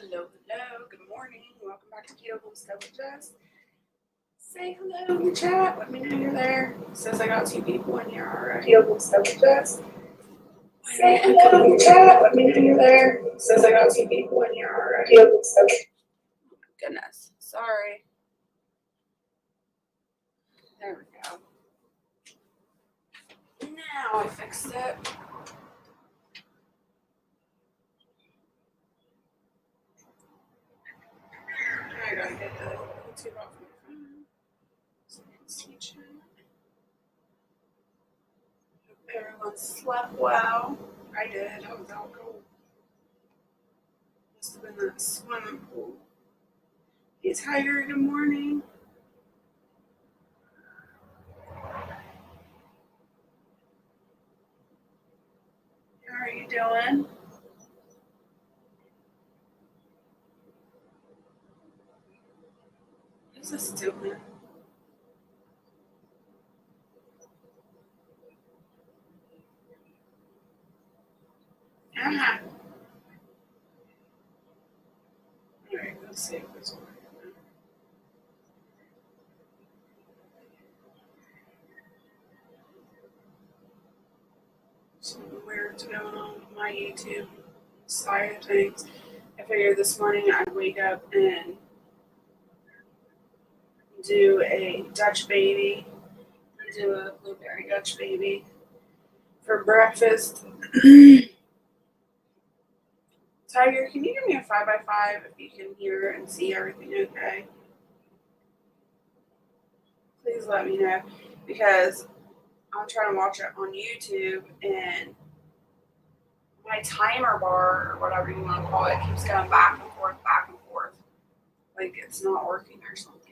Hello, good morning. Welcome back to Keto Homestead with Jess. Say hello in the chat. Let me know you're there. It says I got 2 people in here already. Keto Homestead with Jess. Say hello in the chat. Let me know you're there. It says I got 2 people in here already. Keto Homestead. Oh my goodness. Sorry. There we go. Now I fixed it. I gotta get the YouTube off my phone so I can see chat. Hope everyone slept well. I did. I was out cold. Must have been that swimming pool. Hey Tiger, good morning. How are you doing? What's this doing? Ah. Alright, let's see if this works. Something weird's going on with my YouTube side of things. I figured this morning I'd wake up and do a Dutch baby. Do a blueberry Dutch baby for breakfast. Tiger, can you give me a 5x5 if you can hear and see everything okay? Please let me know, because I'm trying to watch it on YouTube and my timer bar, or whatever you want to call it, keeps going back and forth, like it's not working or something.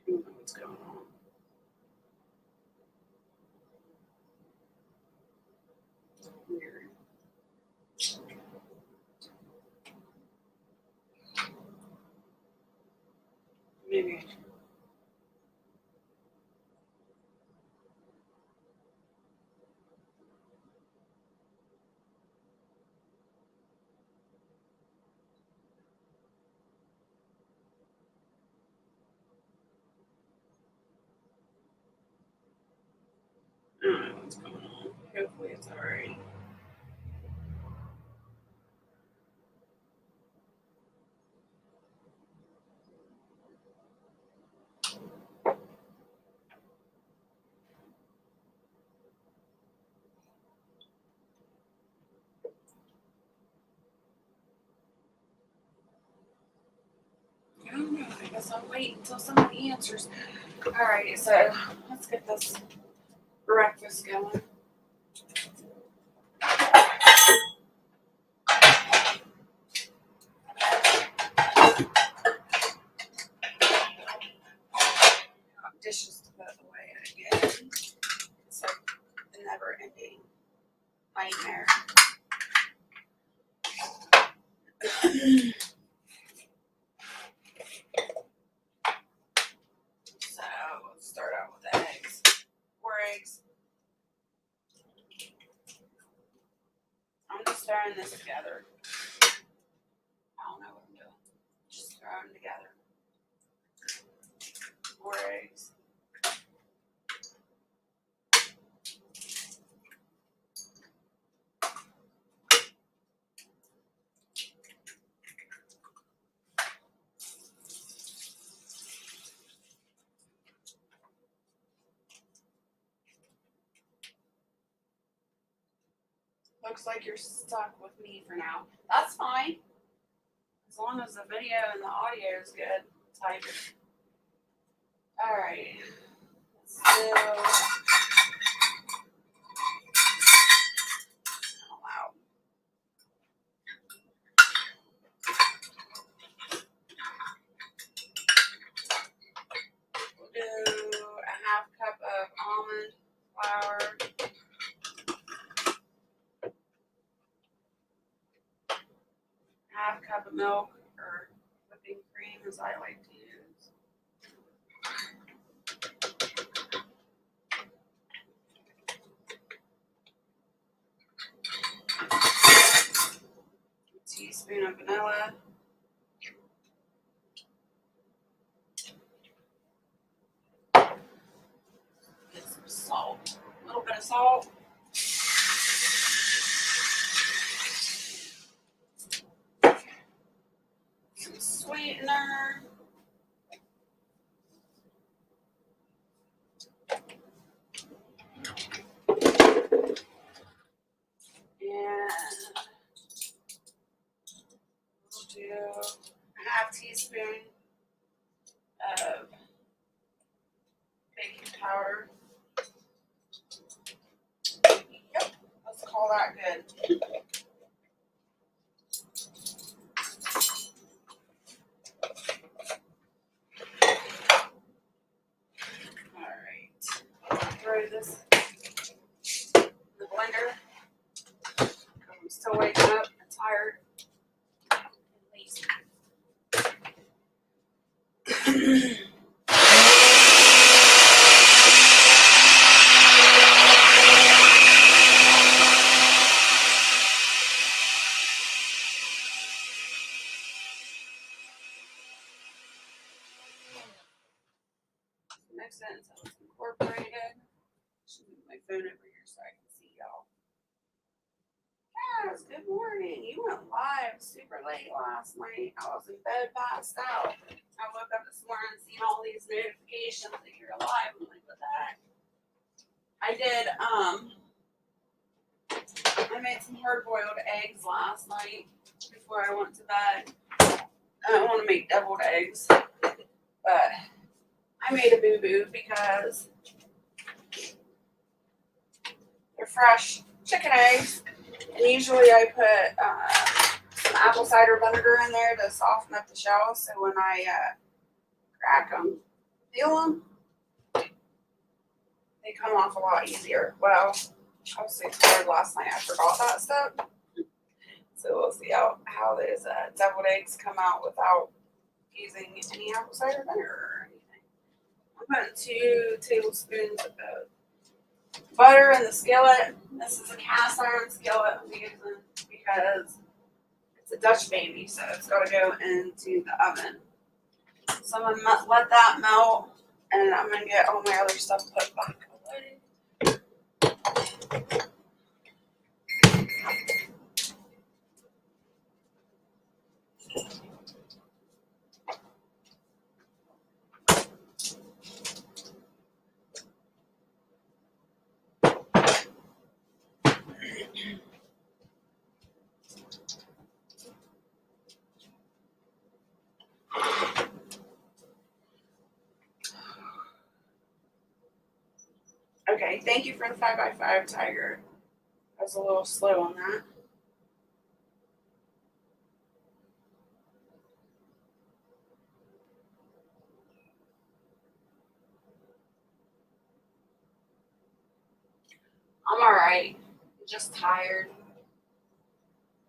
I don't know what's going on. It's weird. Maybe. I don't know what's going on. Hopefully it's alright. I don't know. I guess I'll wait until somebody answers. Alright, so let's get this breakfast going. Dishes to put away again. It's like a never ending nightmare. So let's start out with eggs. 4 eggs. I'm just throwing this together. I don't know what I'm doing. Just throw them together. 4 eggs. Looks like you're stuck with me for now. That's fine. As long as the video and the audio is good. Type it. Alright. So wow. We'll do a 1/2 cup of almond flour. 1/2 cup of milk, or whipping cream as I like to use. tablespoon of vanilla. Get some salt. A little bit of salt. Some sweetener. And we'll do a half teaspoon of baking powder. Yep, let's call that good. Alright, throw this in the blender. I'm still waking up and tired and lazy. Mix it until it's incorporated. Should move my phone over here so I can see y'all. Yes, good morning. You went live super late last night. I was in bed, passed out. I woke up this morning and seen all these notifications that you're alive. I'm like, what the heck? I did, I made some hard-boiled eggs last night before I went to bed. I don't want to make deviled eggs, but I made a boo-boo because they're fresh chicken eggs, and usually I put some apple cider vinegar in there to soften up the shell, so when I crack them, peel them, they come off a lot easier. Well, I was so tired last night, I forgot that step. So we'll see how those deviled eggs come out without using any apple cider vinegar or anything. I'm putting 2 tablespoons of butter in the skillet. This is a cast iron skillet I'm using because it's a Dutch baby, so it's got to go into the oven. So I'm gonna let that melt, and I'm gonna get all my other stuff put back away. Okay, thank you for the 5x5, Tiger. I was a little slow on that. I'm alright. I'm just tired.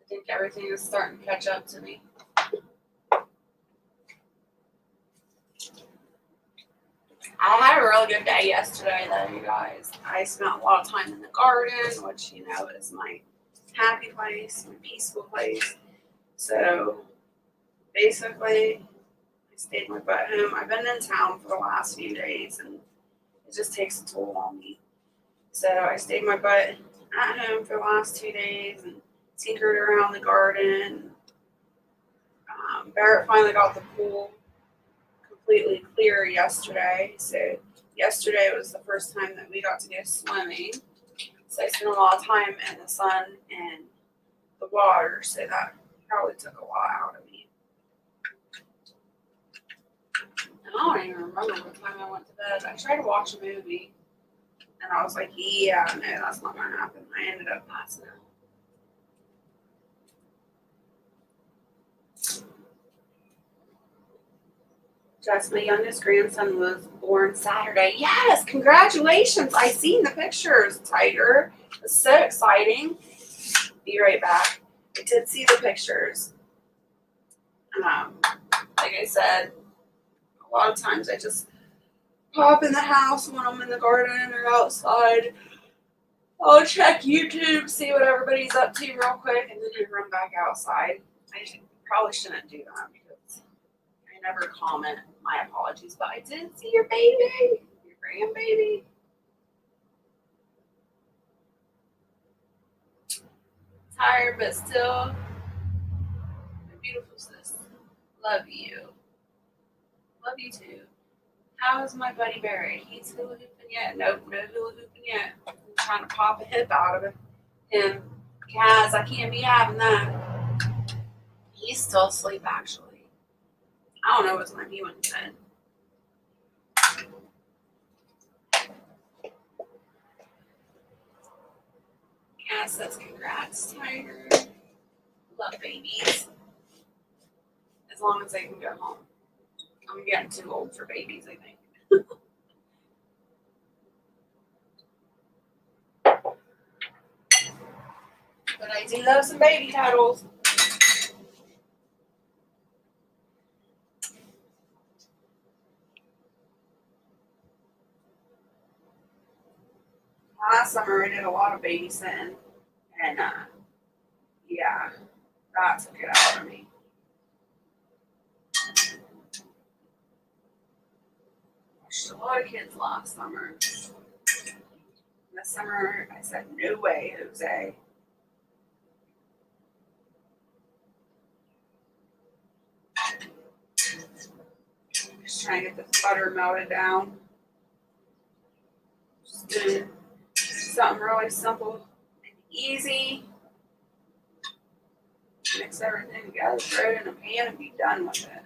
I think everything is starting to catch up to me. I had a really good day yesterday, though, you guys. I spent a lot of time in the garden, which, you know, is my happy place, my peaceful place. So, basically, I stayed my butt home. I've been in town for the last few days, and it just takes a toll on me. So, I stayed my butt at home for the last 2 days and tinkered around the garden. Barrett finally got the pool completely clear yesterday. So yesterday was the first time that we got to go swimming. So I spent a lot of time in the sun and the water. So that probably took a lot out of me. And I don't even remember what time I went to bed. I tried to watch a movie. And I was like, yeah, no, that's not going to happen. I ended up passing out. Jess, my youngest grandson was born Saturday. Yes, congratulations. I seen the pictures, Tiger. It's so exciting. Be right back. I did see the pictures. Like I said, a lot of times I just pop in the house when I'm in the garden or outside. I'll check YouTube, see what everybody's up to real quick, and then I run back outside. Probably shouldn't do that because I never comment. My apologies, but I did see your baby, your grandbaby. Tired, but still beautiful, sis. Love you. Love you too. How is my buddy Barry? He's hula hooping yet? Nope, no hula hooping yet. I'm trying to pop a hip out of him. Guys, I can't be having that. He's still asleep, actually. I don't know what's when he went to bed. Cass says congrats, Tiger. Love babies. As long as they can go home. I'm getting too old for babies, I think. But I do love some baby cuddles. Last summer I did a lot of babysitting, and yeah, that took it out of me. Watched a lot of kids last summer. This summer I said, no way, Jose. Just trying to get this butter melted down. Just doing something really simple and easy. Mix everything together, throw it in a pan, and be done with it.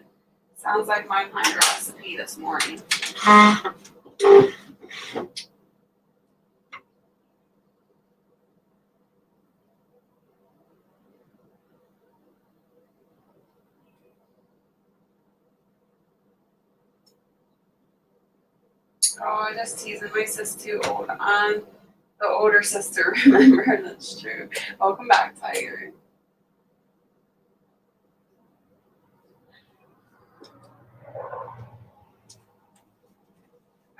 Sounds like my kind of recipe this morning. Oh, I'm just teasing. My sister's too old. I'm the older sister. Remember, that's true. Welcome back, Tiger.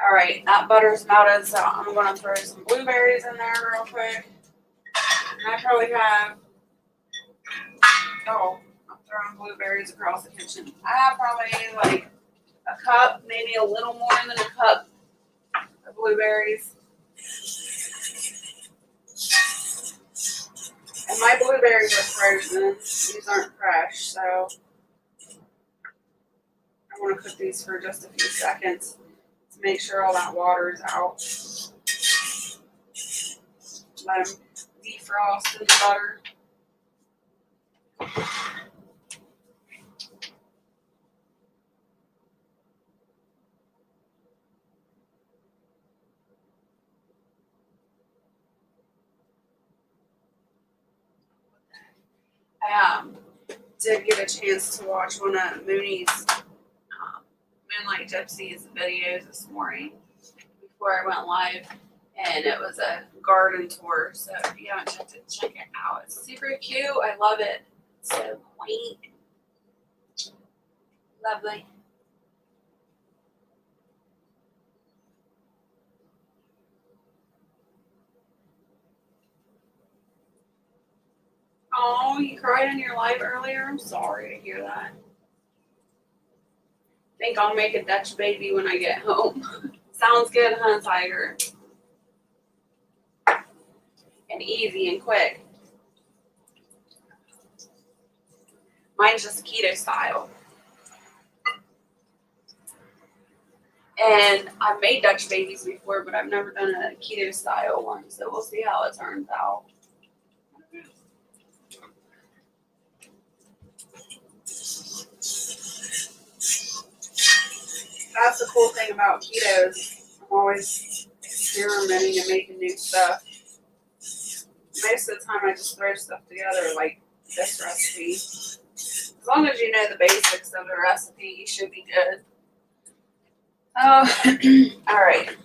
All right, that butter's melted, so I'm going to throw some blueberries in there real quick. And I probably have, I'm throwing blueberries across the kitchen. I have probably like a cup, maybe a little more than a cup of blueberries. And my blueberries are frozen. These aren't fresh, so I want to cook these for just a few seconds to make sure all that water is out. Let them defrost in the butter. I did get a chance to watch one of Mooney's Moonlight Gypsy's videos this morning before I went live, and it was a garden tour. So if you haven't checked it, check it out. It's super cute. I love it. It's so quaint, lovely. Oh, you cried in your live earlier? I'm sorry to hear that. Think I'll make a Dutch baby when I get home. Sounds good, huh, Tiger? And easy and quick. Mine's just keto style. And I've made Dutch babies before, but I've never done a keto style one, so we'll see how it turns out. That's the cool thing about ketos. I'm always experimenting and making new stuff. Most of the time I just throw stuff together like this recipe. As long as you know the basics of the recipe, you should be good. Oh, all right.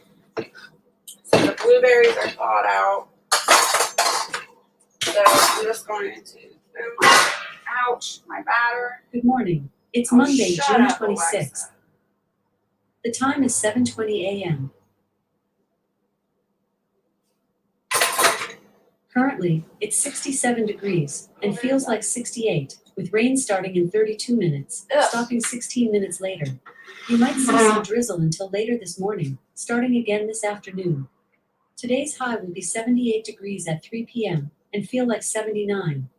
So the blueberries are thawed out. So I'm just going to throw my batter. Good morning. It's Monday, June 26th. The time is 7:20 a.m. Currently, it's 67 degrees and feels like 68, with rain starting in 32 minutes, Ugh. stopping 16 minutes later. You might see some drizzle until later this morning, starting again this afternoon. Today's high will be 78 degrees at 3 p.m. and feel like 79.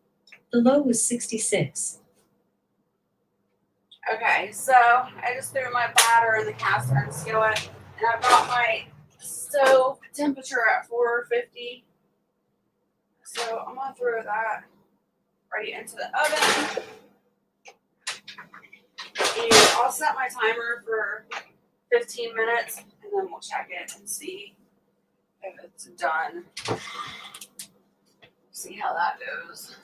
The low was 66. Okay, so I just threw my batter in the cast iron skillet, and I've got my stove temperature at 450. So I'm gonna throw that right into the oven. And I'll set my timer for 15 minutes, and then we'll check it and see if it's done. See how that goes.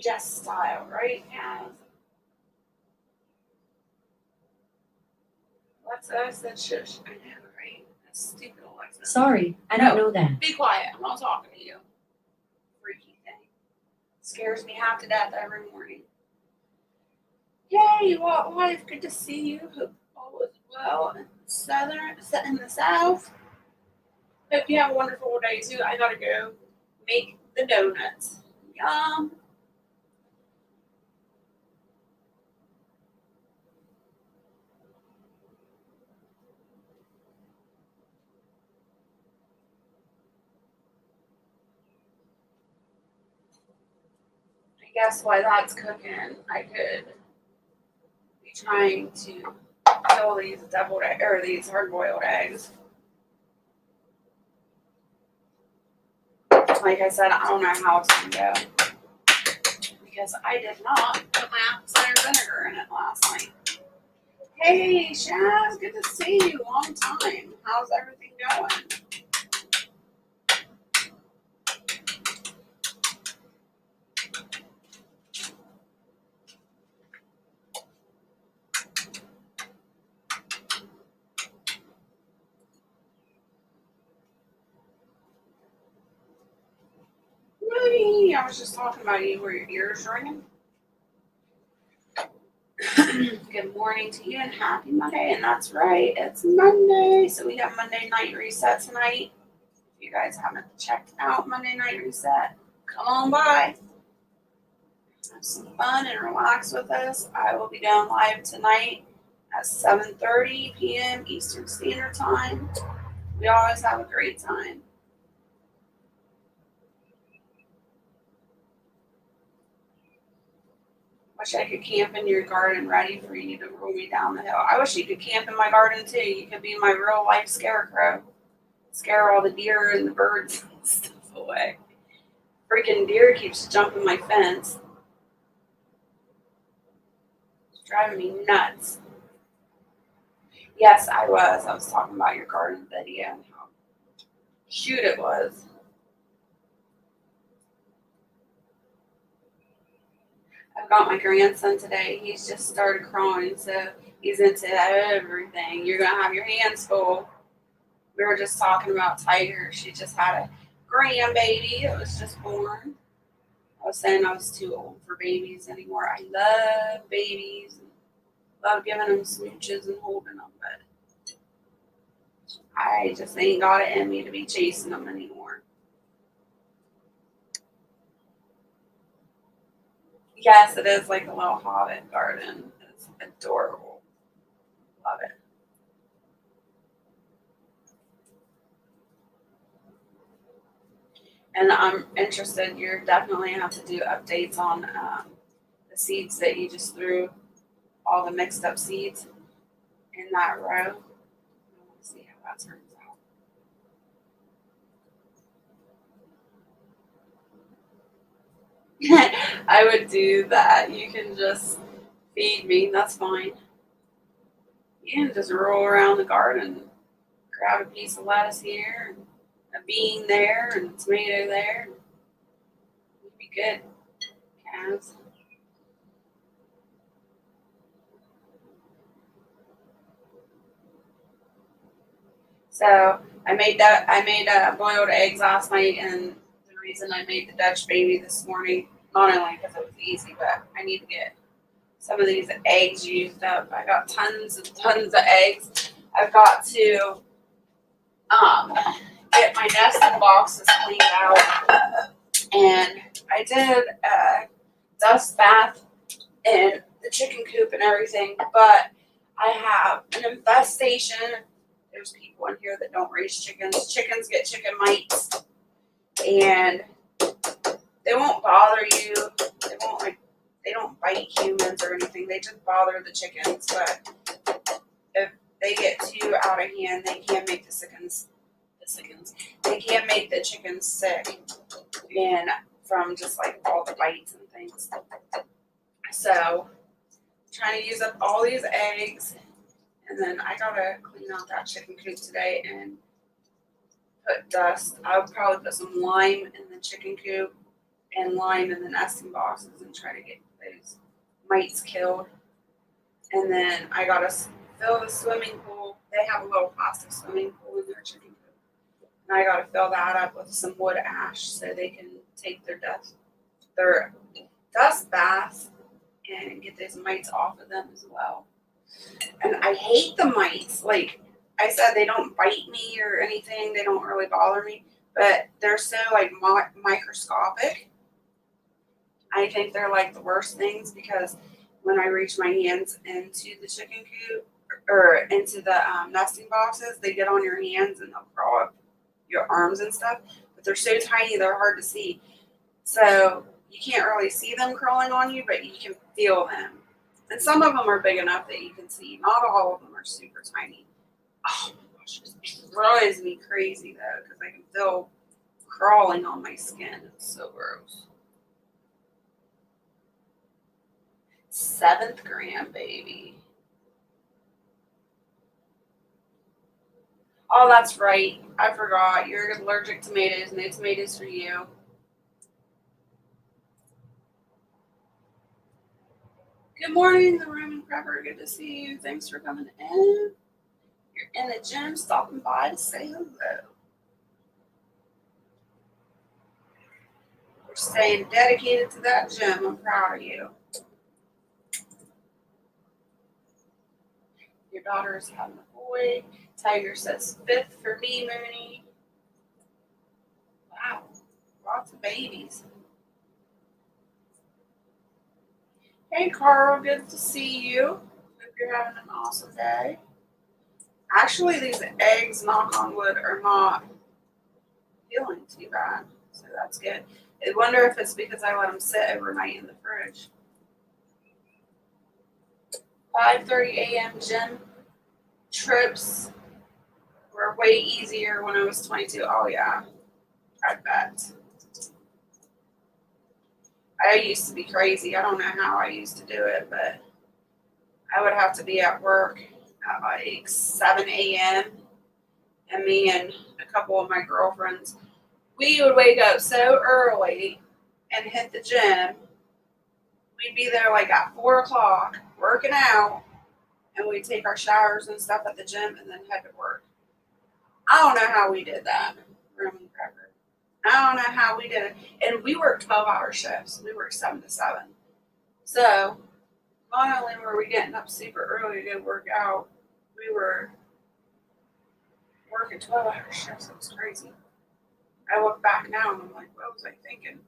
Jess style, right? Yeah. Alexa, I said shush. I know, right? That's stupid, Alexa. Sorry, I don't know that. Be quiet. I'm not talking to you. Freaky thing. Scares me half to death every morning. Hey, what wife? Good to see you. Hope all is well in the south. Hope you have a wonderful day too. I gotta go make the donuts. Yum. I guess while that's cooking, I could be trying to kill these these hard-boiled eggs. Like I said, I don't know how it's gonna go because I did not put my apple cider vinegar in it last night. Hey, Shaz, good to see you. Long time. How's everything going? Money. I was just talking about you. Were your ears ringing? Good morning to you and happy Monday. And that's right, it's Monday. So we have Monday night reset tonight. If you guys haven't checked out Monday night reset, come on by. Have some fun and relax with us. I will be going live tonight at 7:30 p.m. Eastern Standard Time. We always have a great time. Wish I could camp in your garden ready for you to roll me down the hill. I wish you could camp in my garden too. You could be my real life scarecrow. Scare all the deer and the birds and stuff away. Freaking deer keeps jumping my fence. It's driving me nuts. Yes, I was. I was talking about your garden video and how cute it was. I've got my grandson today. He's just started crawling, so he's into everything. You're going to have your hands full. We were just talking about Tiger. She just had a grandbaby that was just born. I was saying I was too old for babies anymore. I love babies. Love giving them smooches and holding them, but I just ain't got it in me to be chasing them anymore. Yes, it is like a little hobbit garden. It's adorable. Love it. And I'm interested, you're definitely have to do updates on the seeds that you just threw, all the mixed up seeds in that row. I want to see how that turns out. I would do that. You can just feed me, that's fine. You can just roll around the garden, grab a piece of lettuce here, a bean there, and a tomato there. You'd be good, calves. So I made boiled eggs last night, and the reason I made the Dutch baby this morning, not only because it was easy, but I need to get some of these eggs used up. I got tons and tons of eggs. I've got to get my nesting boxes cleaned out. And I did a dust bath in the chicken coop and everything, but I have an infestation. There's people in here that don't raise chickens. Chickens get chicken mites, and they won't bother you. They don't bite humans or anything. They just bother the chickens. But if they get too out of hand, they can make they can make the chickens sick, and from just like all the bites and things. So, trying to use up all these eggs, and then I gotta clean out that chicken coop today and put dust. I would probably put some lime in the chicken coop and lime in the nesting boxes and try to get those mites killed. And then I gotta fill the swimming pool. They have a little plastic swimming pool in their chicken coop, and I gotta fill that up with some wood ash so they can take their dust baths and get those mites off of them as well. And I hate the mites. Like I said, they don't bite me or anything. They don't really bother me, but they're so like microscopic. I think they're like the worst things because when I reach my hands into the chicken coop or into the nesting boxes, they get on your hands and they'll crawl up your arms and stuff. But they're so tiny, they're hard to see. So you can't really see them crawling on you, but you can feel them. And some of them are big enough that you can see. Not all of them are super tiny. Oh my gosh, it drives me crazy though, because I can feel crawling on my skin. It's so gross. 7th grandbaby. Oh, that's right. I forgot. You're allergic to tomatoes. No tomatoes for you. Good morning, the Roman Prepper. Good to see you. Thanks for coming in. You're in the gym, stopping by to say hello. You're staying dedicated to that gym. I'm proud of you. Your daughter is having a boy. Tiger says 5th for me, Mooney. Wow, lots of babies. Hey, Carl, good to see you. Hope you're having an awesome day. Actually, these eggs, knock on wood, are not feeling too bad, so that's good. I wonder if it's because I let them sit overnight in the fridge. 5:30 a.m. gym trips were way easier when I was 22. Oh, yeah, I bet. I used to be crazy. I don't know how I used to do it, but I would have to be at work at like 7 a.m. And me and a couple of my girlfriends, we would wake up so early and hit the gym. We'd be there like at 4 o'clock working out, and we'd take our showers and stuff at the gym and then head to work. I don't know how we did that, Roman Prepper. I don't know how we did it. And we worked 12-hour shifts. We worked 7 to 7. So not only were we getting up super early to go work out, we were working 12-hour shifts. It was crazy. I look back now and I'm like, what was I thinking?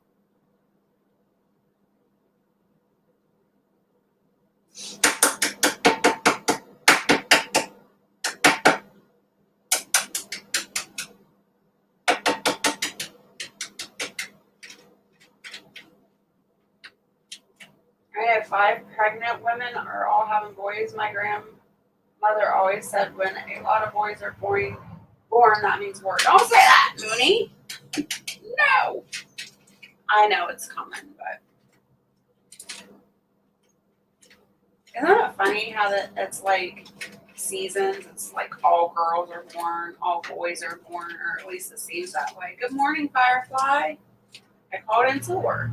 I have 5 pregnant women are all having boys. My grandmother always said when a lot of boys are born, that means war. Don't say that, Mooney. No. I know it's coming, but isn't it funny how that it's like seasons? It's like all girls are born, all boys are born, or at least it seems that way. Good morning, Firefly. I called into work.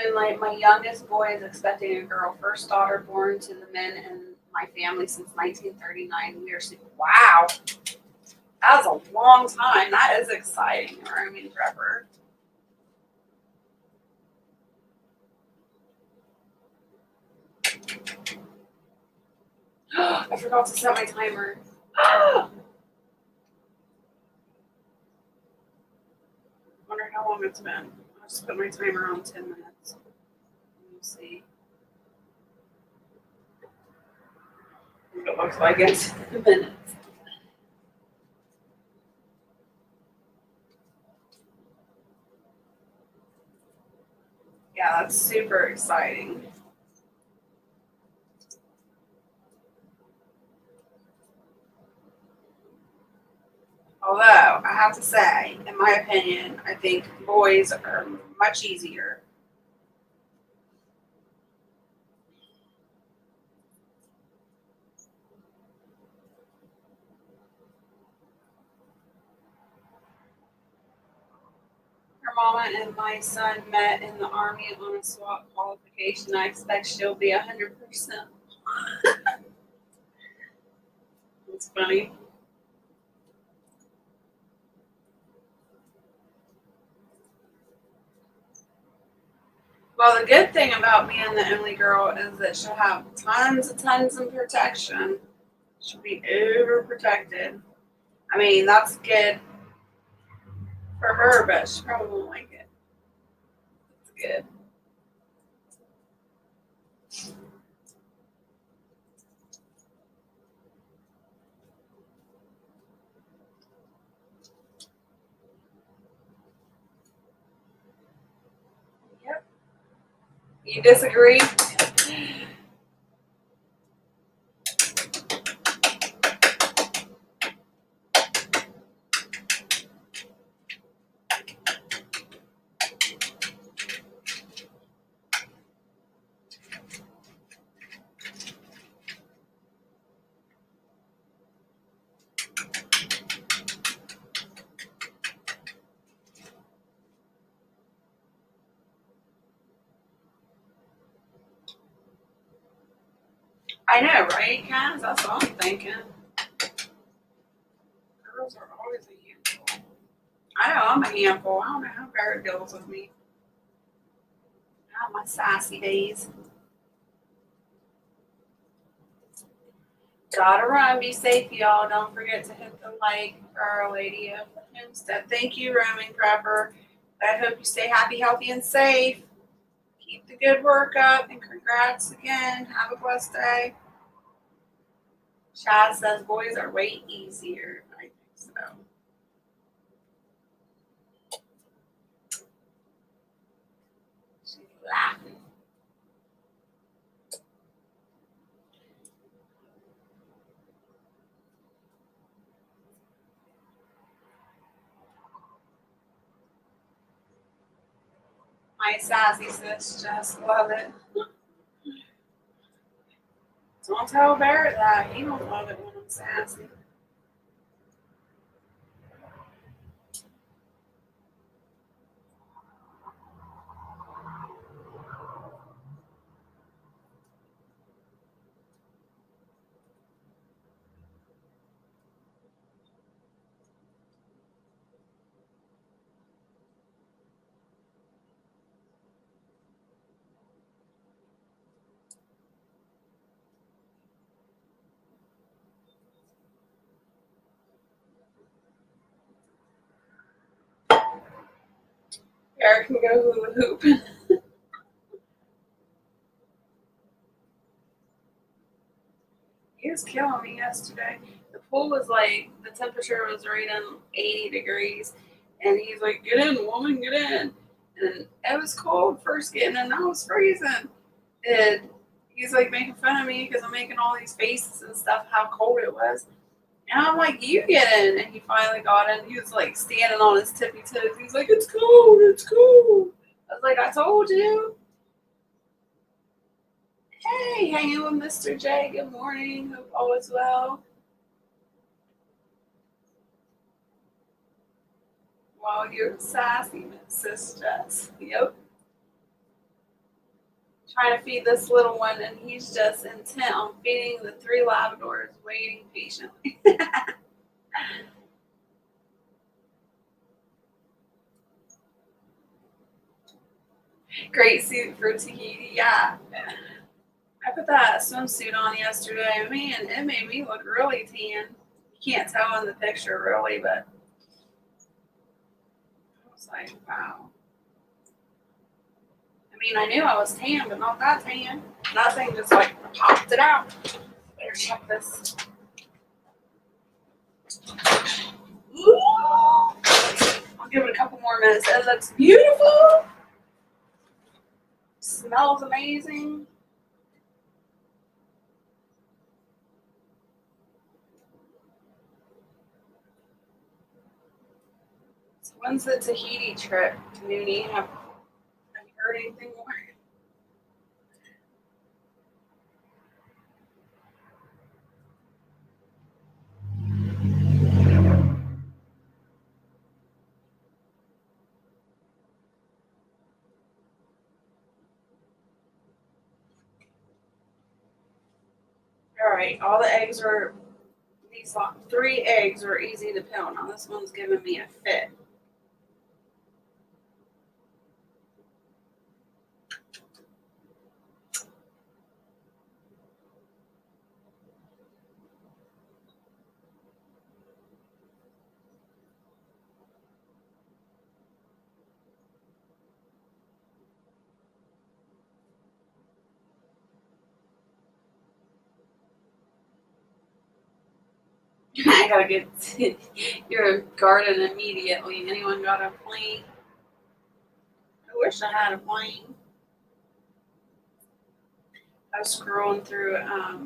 Moonlight, my youngest boy is expecting a girl, first daughter born to the men in my family since 1939. We are super, wow. That's a long time. That is exciting, roaming prepper. I forgot to set my timer. Wonder how long it's been. I'll just put my timer on 10 minutes. We'll see. It looks like it's 10 minutes. Yeah, that's super exciting. Although, I have to say, in my opinion, I think boys are much easier. Her mama and my son met in the Army on a SWAT qualification. I expect she'll be 100%. It's funny. Well, the good thing about being the only girl is that she'll have tons of protection. She'll be overprotected. I mean, that's good for her, but she probably won't like it. It's good. Yep. You disagree? I know, right, Kaz? That's what I'm thinking. Girls are always a handful. I know I'm a handful. I don't know how Barrett deals with me. Not my sassy days. Gotta run. Be safe, y'all. Don't forget to hit the like for Our Lady of the Homestead. Thank you, roaming prepper. I hope you stay happy, healthy, and safe. Keep the good work up, and congrats again. Have a blessed day. Chad says boys are way easier. I think so. She's laughing. My sassy sis just love it. Don't tell Barrett that. He don't love it when I'm sassy. Eric can go hula hoop. He was killing me yesterday. The pool was like, the temperature was right on 80 degrees. And he's like, get in, woman, get in. And it was cold first getting in. I was freezing. And he's like making fun of me because I'm making all these faces and stuff, how cold it was. And I'm like, you get in. And he finally got in. He was like standing on his tippy toes. He's like, it's cold, it's cold. I was like, I told you. Hey, hanging with Mr. J. Good morning. Hope all is well. Wow, you're sassy, Sis Jess. Yep. Trying to feed this little one, and he's just intent on feeding the 3 Labradors, waiting patiently. Great suit for Tahiti, yeah. I put that swimsuit on yesterday. Man, it made me look really tan. You can't tell in the picture really, but I was like, wow. I mean, I knew I was tan, but not that tan. That thing just like popped it out. Better check this. Ooh. I'll give it a couple more minutes. It looks beautiful. Smells amazing. So when's the Tahiti trip, Noonie? Have you heard anything more? All right, all the eggs were, these 3 eggs were easy to peel. Now this one's giving me a fit. I gotta get to your garden immediately. Anyone got a plane? I wish I had a plane. I was scrolling through, I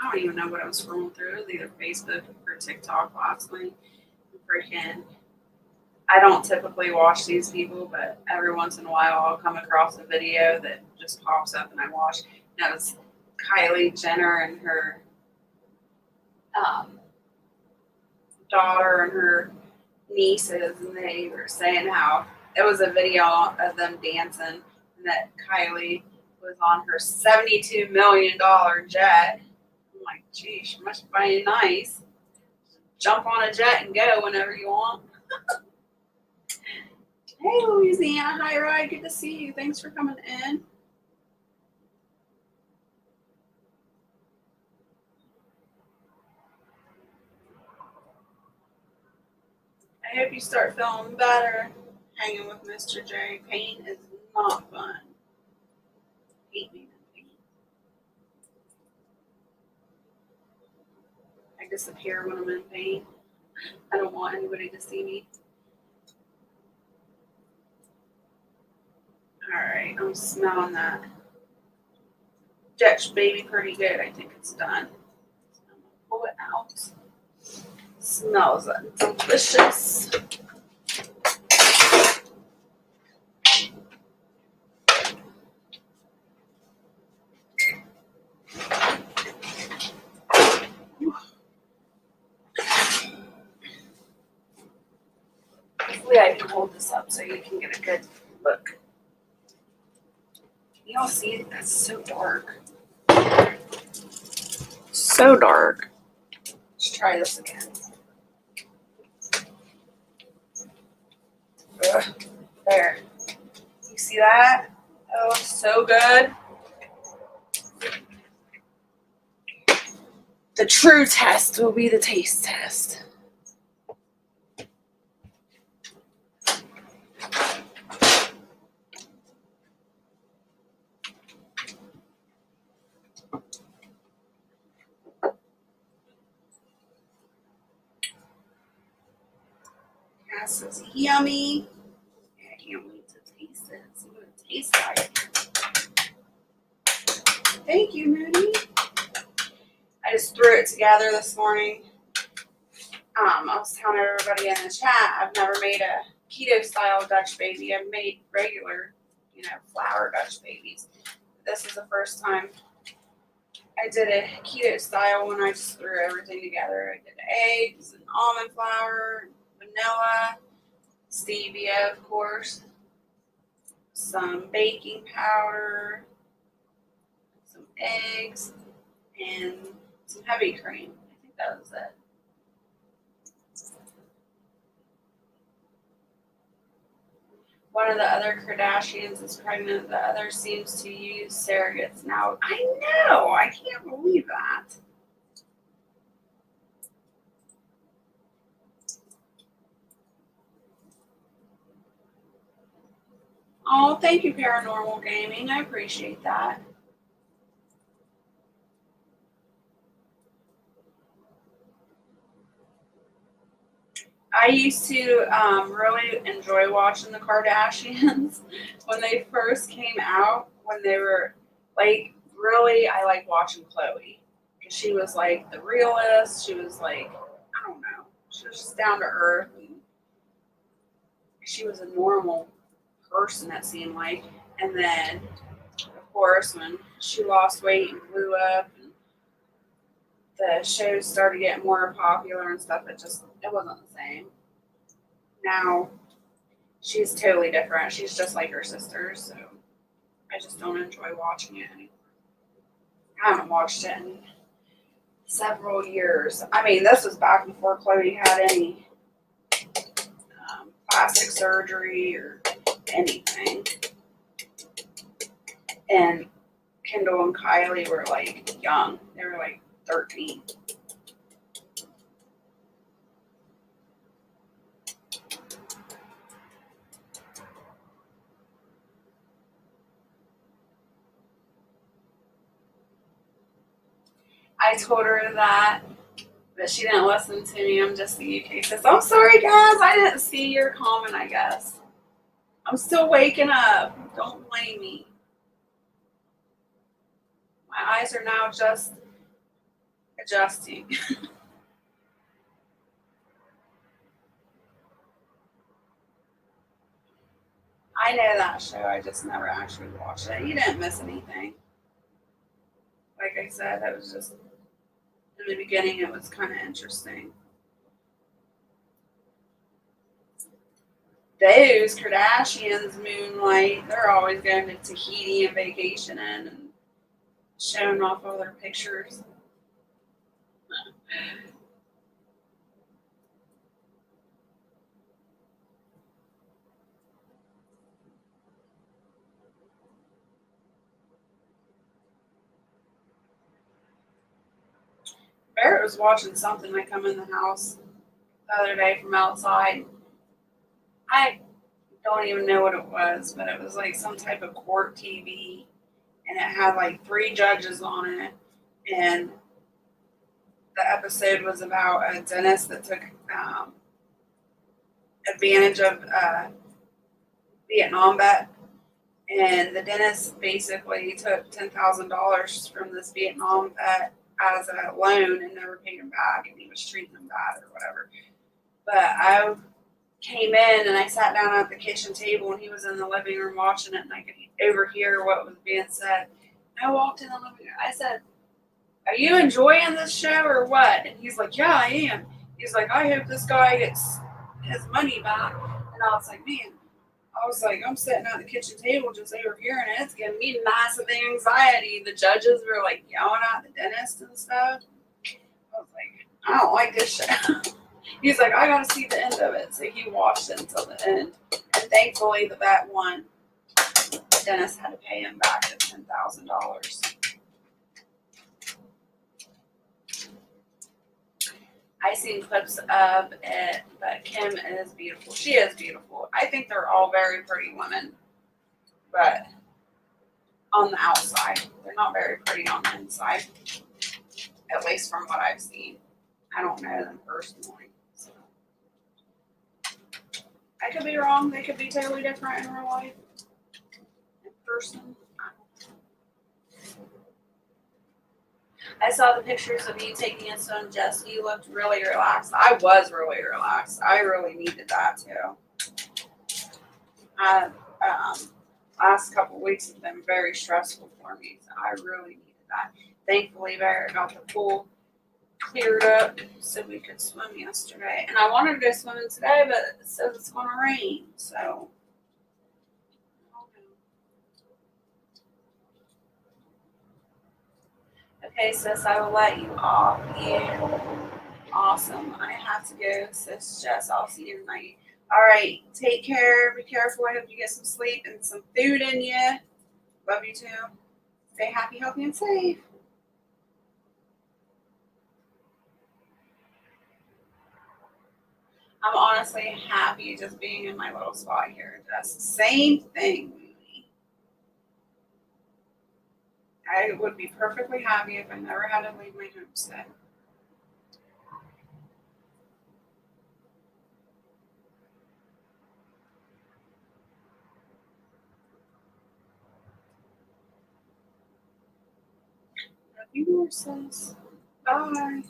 don't even know what I was scrolling through. It was either Facebook or TikTok last night. Freaking, I don't typically watch these people, but every once in a while I'll come across a video that just pops up and I watch. And it was Kylie Jenner and her daughter and her nieces, and they were saying how it was a video of them dancing, and that Kylie was on her $72 million jet. I'm like, gee, she must be nice. Jump on a jet and go whenever you want. Hey, Louisiana High Ride, good to see you. Thanks for coming in. I hope you start feeling better. Hanging with Mr. J. Pain is not fun. Hate being in pain. I disappear when I'm in pain. I don't want anybody to see me. Alright, I'm smelling that Jess baby pretty good. I think it's done. I'm gonna pull it out. Smells delicious. Hopefully I can hold this up so you can get a good look. Y'all see it? That's so dark. So dark. Let's try this again. Ugh, there. You see that? Oh, so good. The true test will be the taste test. This is yummy. I can't wait to taste it. See what it tastes like. Thank you, Moody. I just threw it together this morning. I was telling everybody in the chat, I've never made a keto style Dutch baby. I've made regular, flour Dutch babies. This is the first time I did a keto style when I just threw everything together. I did eggs and almond flour, vanilla, stevia, of course, some baking powder, some eggs, and some heavy cream. I think that was it. One of the other Kardashians is pregnant. The other seems to use surrogates now. I know. I can't believe that. Oh, thank you, Paranormal Gaming. I appreciate that. I used to really enjoy watching the Kardashians when they first came out. When they were like, really, I like watching Khloe because she was like the realist. She was like, I don't know, she was just down to earth. And she was a normal person, it seemed like. And then, of course, when she lost weight and blew up, and the shows started getting more popular and stuff, it wasn't the same. Now she's totally different. She's just like her sisters, so I just don't enjoy watching it anymore. I haven't watched it in several years. I mean, this was back before Chloe had any plastic surgery or anything. And Kendall and Kylie were like young. They were like 13. I told her that, but she didn't listen to me. I'm just the UK sis. I'm sorry, guys. I didn't see your comment, I guess. I'm still waking up. Don't blame me. My eyes are now just adjusting. I know that show. I just never actually watched it. You didn't miss anything. Like I said, that was just in the beginning. It was kind of interesting. Those Kardashians moonlight. They're always going to Tahiti and vacationing and showing off all their pictures. Barrett was watching something that come in the house the other day from outside. I don't even know what it was, but it was like some type of court TV, and it had like 3 judges on it, and the episode was about a dentist that took advantage of a Vietnam vet, and the dentist basically took $10,000 from this Vietnam vet as a loan and never paid him back, and he was treating him bad or whatever. But I came in and I sat down at the kitchen table, and he was in the living room watching it, and I could overhear what was being said. And I walked in the living room. I said, "Are you enjoying this show or what?" And he's like, "Yeah, I am." He's like, "I hope this guy gets his money back." And I was like, man, I'm sitting at the kitchen table just overhearing it. It's giving me massive anxiety. The judges were like yelling at the dentist and stuff. I was like, I don't like this show. He's like, I gotta see the end of it. So he watched it until the end. And thankfully the vet won. The dentist had to pay him back the $10,000. I seen clips of it, but Kim is beautiful. She is beautiful. I think they're all very pretty women, but on the outside, they're not very pretty on the inside, at least from what I've seen. I don't know them personally, so I could be wrong. They could be totally different in real life, in person. I saw the pictures of you taking a swim, Jess. You looked really relaxed. I was really relaxed. I really needed that too. Last couple of weeks have been very stressful for me, so I really needed that. Thankfully, Barrett got the pool cleared up so we could swim yesterday. And I wanted to go swimming today, but it says it's going to rain, so. Okay, sis, I will let you off. Yeah. Awesome. I have to go, sis Jess. I'll see you tonight. All right, take care. Be careful. I hope you get some sleep and some food in you. Love you too. Stay happy, healthy, and safe. I'm honestly happy just being in my little spot here. Just same thing. I would be perfectly happy if I never had to leave my homestead. Love you more, sis. Bye.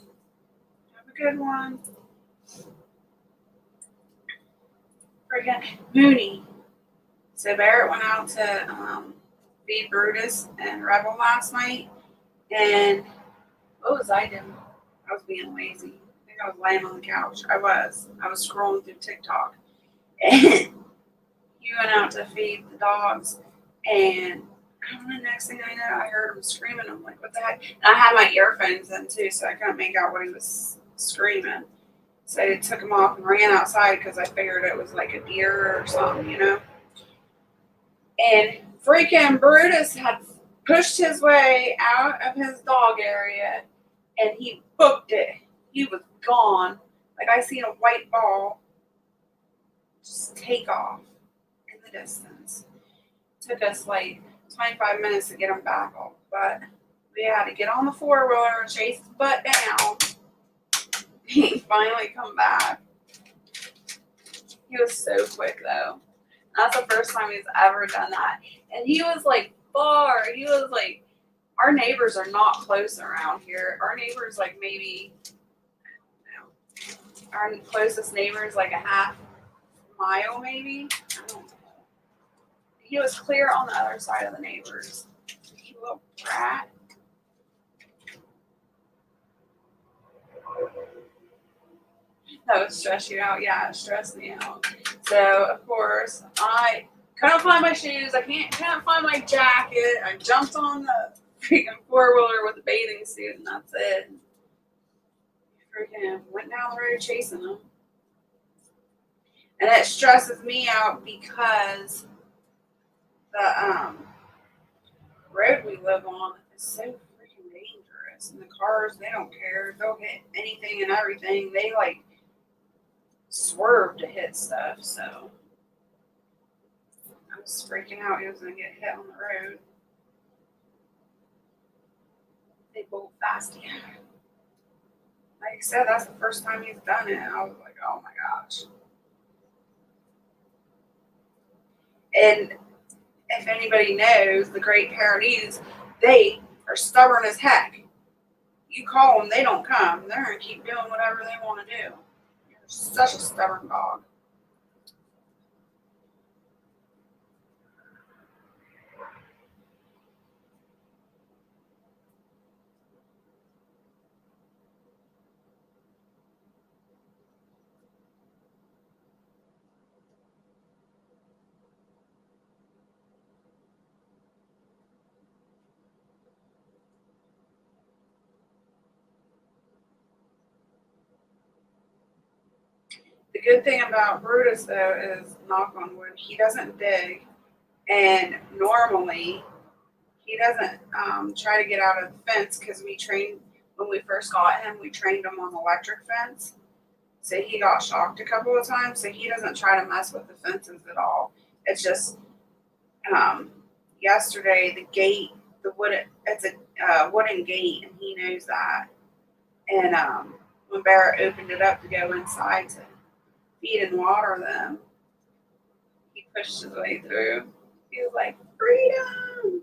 Have a good one. Freaking Mooney. So Barrett went out to feed Brutus and Rebel last night, and what was I doing? I was being lazy. I think I was laying on the couch. I was. I was scrolling through TikTok, and he went out to feed the dogs, and the next thing I know, I heard him screaming. I'm like, what the heck? And I had my earphones in too, so I couldn't make out what he was screaming. So I took him off and ran outside because I figured it was like a deer or something, And freaking Brutus had pushed his way out of his dog area and he booked it. He was gone. Like I seen a white ball just take off in the distance. Took us like 25 minutes to get him back off, but we had to get on the 4-wheeler and chase his butt down. He finally come back. He was so quick though. That's the first time he's ever done that. And he was like far. He was like, our neighbors are not close around here. Our neighbors like maybe, our closest neighbor is like a half mile maybe. I don't know. He was clear on the other side of the neighbors. You little brat. That would stress you out. Yeah, it stressed me out. So of course I couldn't find my shoes. I can't find my jacket. I jumped on the freaking 4-wheeler with a bathing suit, and that's it. Freaking went down the road chasing them, and it stresses me out because the road we live on is so freaking dangerous, and the cars they don't care. They'll hit anything and everything. They like swerve to hit stuff. So I was freaking out. He was gonna get hit on the road. They bolt fast. Yeah. Like I said, that's the first time he's done it. I was like, oh my gosh. And if anybody knows the Great Pyrenees, they are stubborn as heck. You call them, they don't come. They're going to keep doing whatever they want to do. They're such a stubborn dog. The good thing about Brutus, though, is knock on wood, he doesn't dig. And normally, he doesn't try to get out of the fence because when we first got him, we trained him on electric fence. So he got shocked a couple of times. So he doesn't try to mess with the fences at all. It's just yesterday it's a wooden gate, and he knows that. And when Barrett opened it up to go inside to feed and water them, he pushed his way through. He was like, freedom!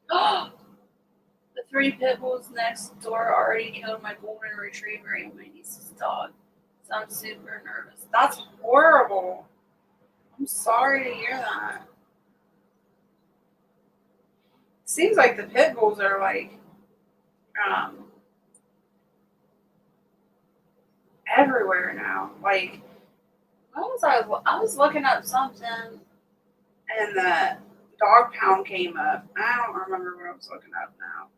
The 3 pit bulls next door already killed my golden retriever and my niece's dog. So I'm super nervous. That's horrible. I'm sorry to hear that. Seems like the pit bulls are like everywhere now. Like, I was looking up something, and the dog pound came up. I don't remember what I was looking up now.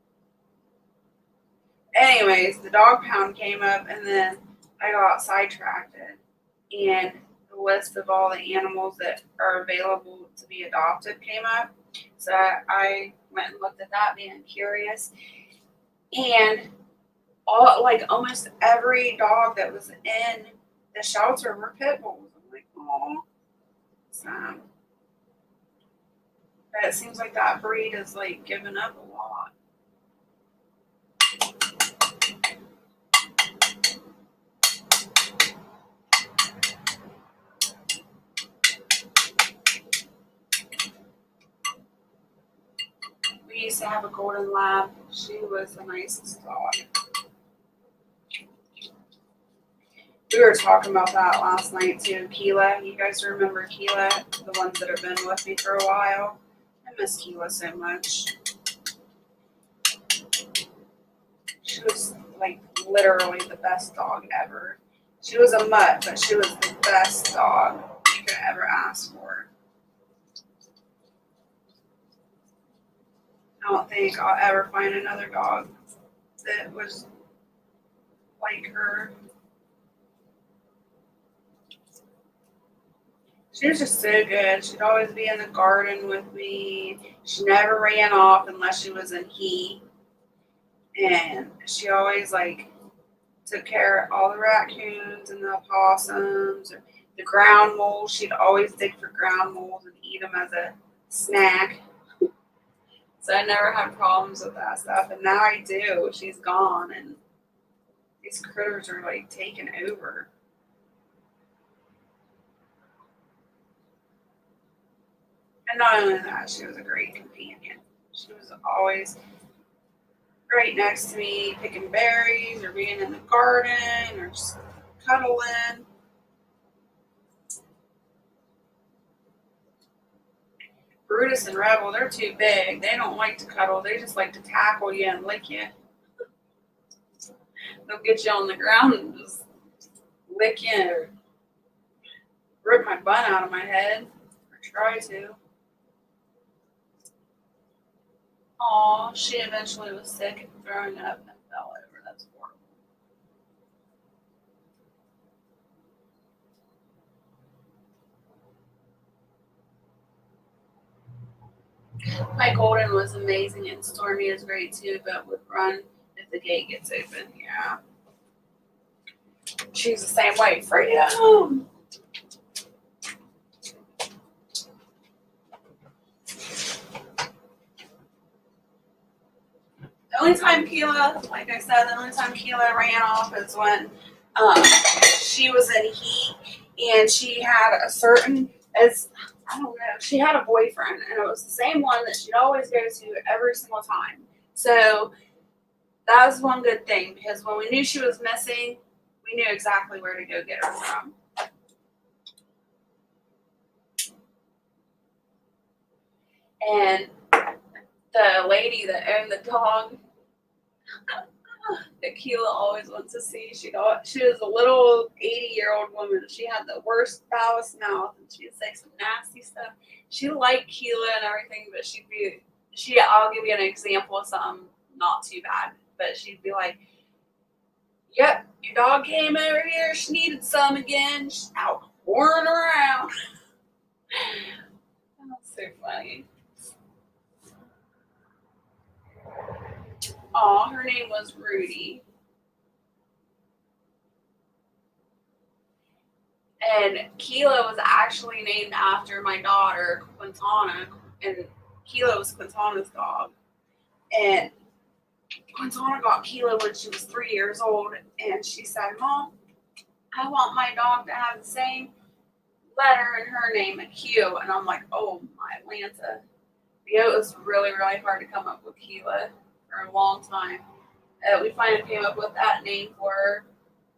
anyways, the dog pound came up, and then I got sidetracked, and the list of all the animals that are available to be adopted came up. So I went and looked at that, being curious, and almost every dog that was in the shelter were pit bulls. I'm like, oh, sad. But it seems like that breed is like giving up a lot. We used to have a golden lab. She was the nicest dog. We were talking about that last night too. Keela, you guys remember Keela? The ones that have been with me for a while. I miss Keela so much. She was like literally the best dog ever. She was a mutt, but she was the best dog you could ever ask for. I don't think I'll ever find another dog that was like her. She was just so good. She'd always be in the garden with me. She never ran off unless she was in heat. And she always took care of all the raccoons and the opossums or the ground moles. She'd always dig for ground moles and eat them as a snack. So I never had problems with that stuff. And now I do. She's gone and these critters are taking over. And not only that, she was a great companion. She was always right next to me, picking berries or being in the garden or just cuddling. Brutus and Rebel, they're too big. They don't like to cuddle. They just like to tackle you and lick you. They'll get you on the ground and just lick you or rip my bun out of my head or try to. Aw, she eventually was sick and throwing up and fell over. That's horrible. My golden was amazing and Stormy is great too, but would run if the gate gets open. Yeah. She's the same way. Freedom! The only time Keela, like I said, the only time Keela ran off is when she was in heat and she had I don't know, she had a boyfriend and it was the same one that she'd always go to every single time. So that was one good thing because when we knew she was missing, we knew exactly where to go get her from. And the lady that owned the dog that Keela always wants to see. She was a little 80-year-old woman. She had the worst, foulest mouth, and she'd say some nasty stuff. She liked Keela and everything, but I'll give you an example of something not too bad, but she'd be like, yep, your dog came over here, she needed some again, she's out whoring around. That's so funny. Aw, her name was Rudy. And Keela was actually named after my daughter, Quintana, and Keela was Quintana's dog. And Quintana got Keela when she was 3 years old, and she said, Mom, I want my dog to have the same letter in her name, a Q. And I'm like, oh my Atlanta. It was really, really hard to come up with Keela for a long time. We finally came up with that name for her,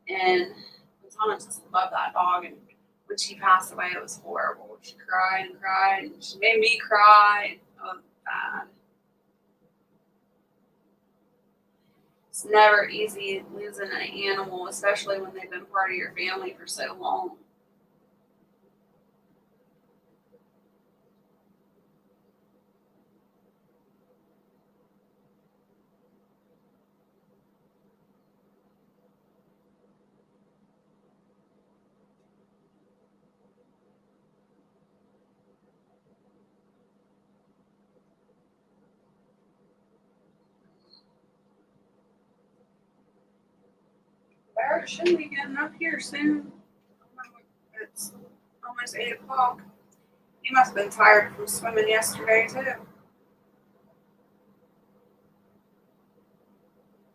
and Quintana just loved that dog. And when she passed away, it was horrible. She cried and cried, and she made me cry. It was bad. It's never easy losing an animal, especially when they've been part of your family for so long. Well, it should be getting up here soon. It's almost 8 o'clock. You must have been tired from swimming yesterday, too.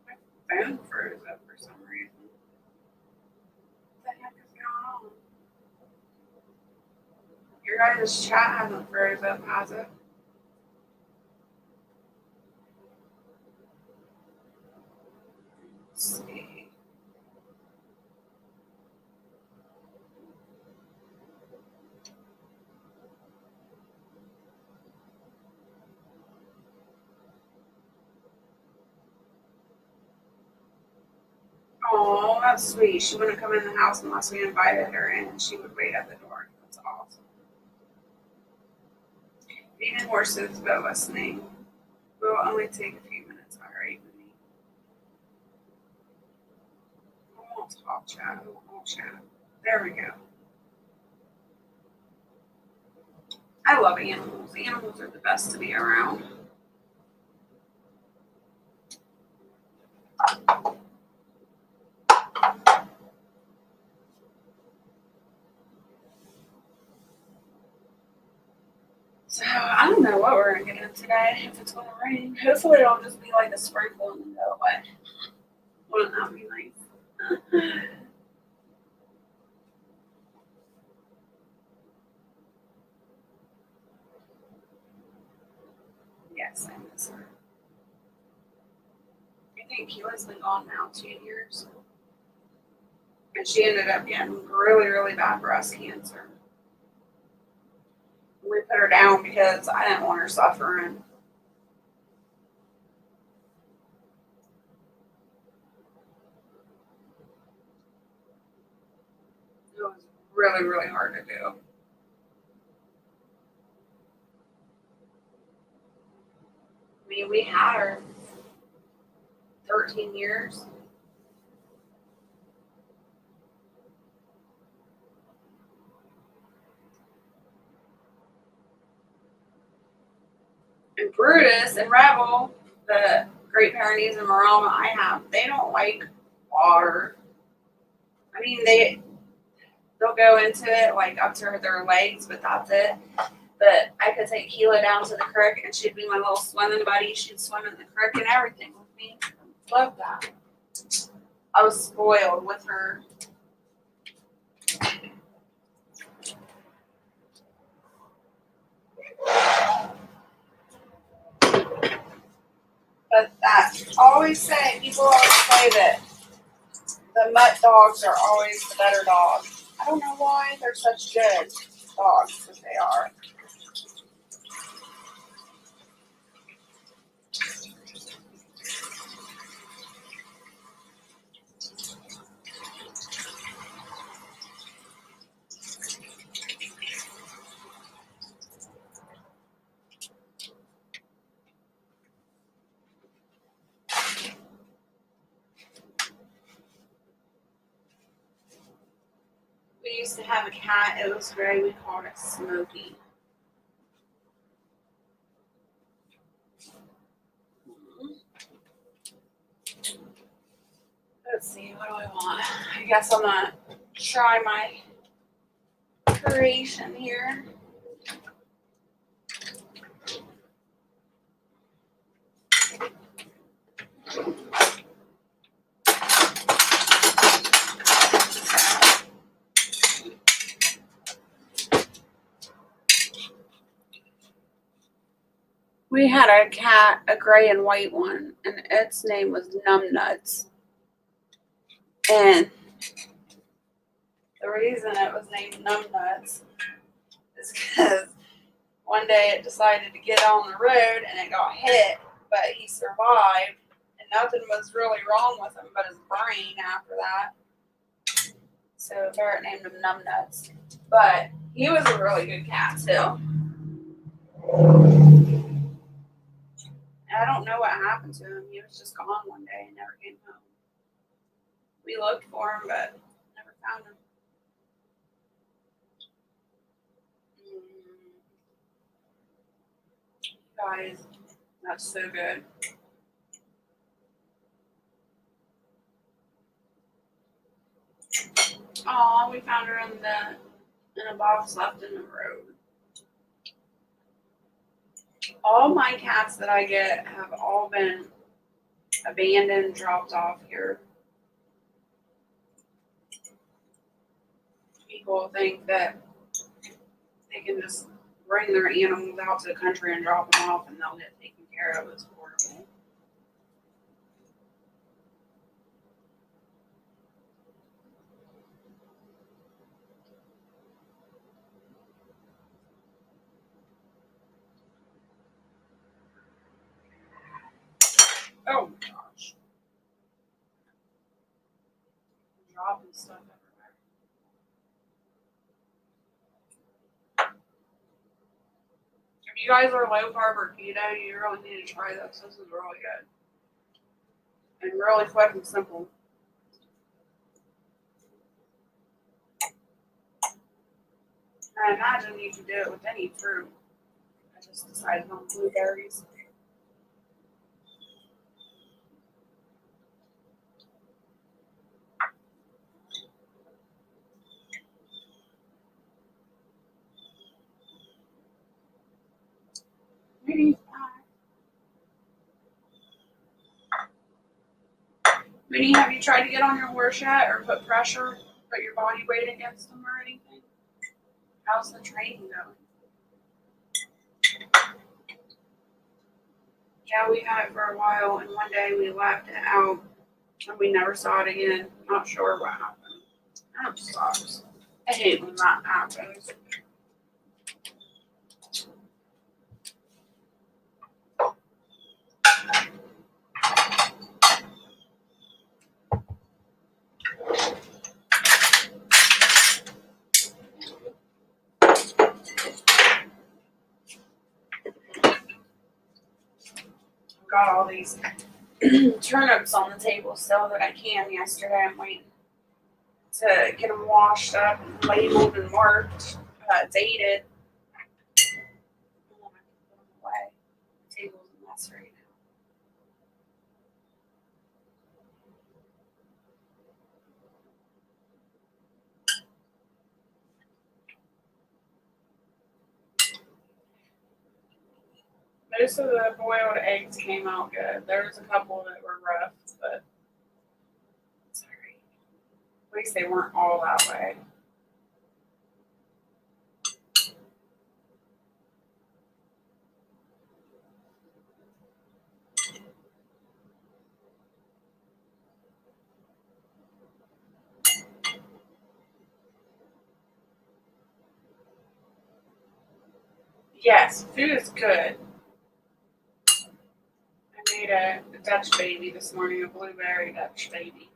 My phone froze up for some reason. What the heck is going on? Your guys' chat hasn't froze up, has it? Let's see. Oh, that's sweet. She wouldn't come in the house unless we invited her in. She would wait at the door. That's awesome. Feeding horses but listening. Will only take a few minutes. All right, Minnie. I won't talk chat. I won't chat. There we go. I love animals. Animals are the best to be around. So I don't know what we're gonna get in today. If it's gonna rain, hopefully it'll just be like a sprinkle and then go away. Wouldn't that be nice? Yes, I miss her. I think Keela's been gone now 2 years, and she ended up getting really, really bad breast cancer. We put her down because I didn't want her suffering. It was really, really hard to do. I mean, we had her 13 years. And Brutus and Rebel, the Great Pyrenees and Marama I have, they don't like water. I mean, they'll go into it like up to their legs, but that's it. But I could take Keela down to the creek and she'd be my little swimming buddy. She'd swim in the creek and everything with me. Love that. I was spoiled with her. But people always say that the mutt dogs are always the better dogs. I don't know why they're such good dogs as they are. We used to have a cat. It was gray. We called it Smokey. Let's see, what do I want? I guess I'm gonna try my creation here. We had a cat, a gray and white one, and its name was Numbnuts. And the reason it was named Numbnuts is because one day it decided to get on the road and it got hit, but he survived, and nothing was really wrong with him but his brain after that. So Barrett named him Numbnuts. But he was a really good cat too. I don't know what happened to him. He was just gone one day and never came home. We looked for him, but never found him. Guys, that's so good. Oh, we found her in a box left in the road. All my cats that I get have all been abandoned, dropped off here. People think that they can just bring their animals out to the country and drop them off and they'll get taken care of. It's horrible. Oh my gosh. Dropping stuff everywhere. If you guys are low carb or keto, you really need to try this. This is really good. And really quick and simple. I imagine you can do it with any fruit. I just decided on blueberries. Minnie, have you tried to get on your horse yet or put your body weight against them or anything? How's the training going? Yeah, we had it for a while, and one day we left it out, and we never saw it again. Not sure what happened. That sucks. I hate when that happens. Got all these turnips on the table still that I canned yesterday. I'm waiting to get them washed up and labeled and marked, dated. And then I can put them away. The table's a mess right now. Most of the boiled eggs came out good. There was a couple that were rough, but it's alright. At least they weren't all that way. Yes, food is good. I made a Dutch baby this morning, a blueberry Dutch baby.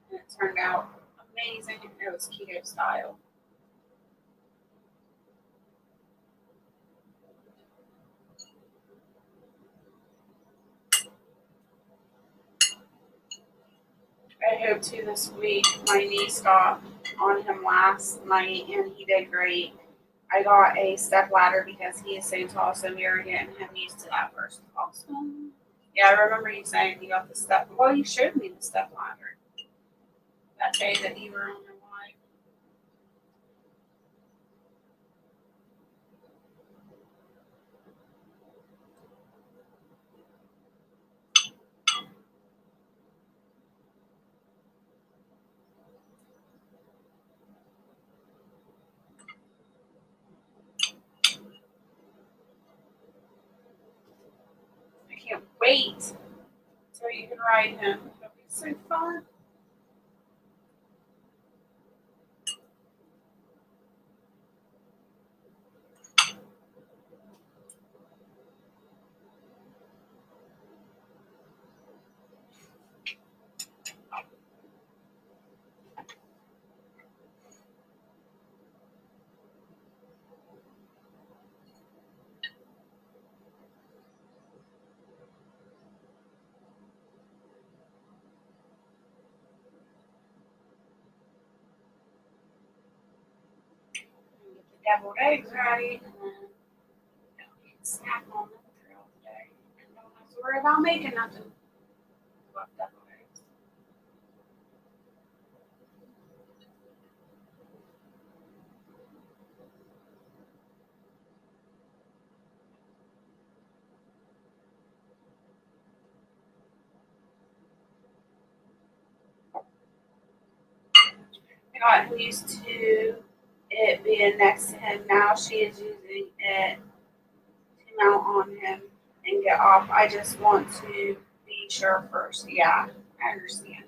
And it turned out amazing. It was keto style. I hope to this week. My niece got on him last night and he did great. I got a step ladder because he is so tall, so we are getting him used to that first. Awesome. Yeah, I remember you saying you got the step. Well, you showed me the step ladder that day that you were on your live. I can't wait till you can ride him. It'll be so fun. Get the deviled eggs ready, and then you can snack on them throughout the day. And don't have to worry about making nothing. Love deviled eggs. got used to it being next to him. Now she is using it to mount on him and get off. I just want to be sure first. Yeah, I understand.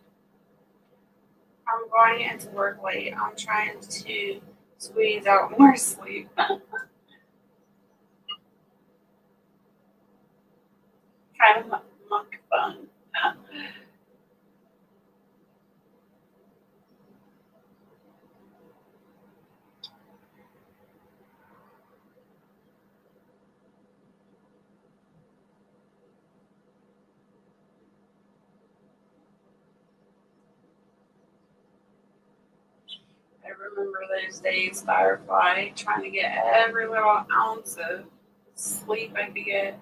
I'm going into work late. I'm trying to squeeze out more sleep. Kind of monk fun. I remember those days, Firefly, trying to get every little ounce of sleep I could get.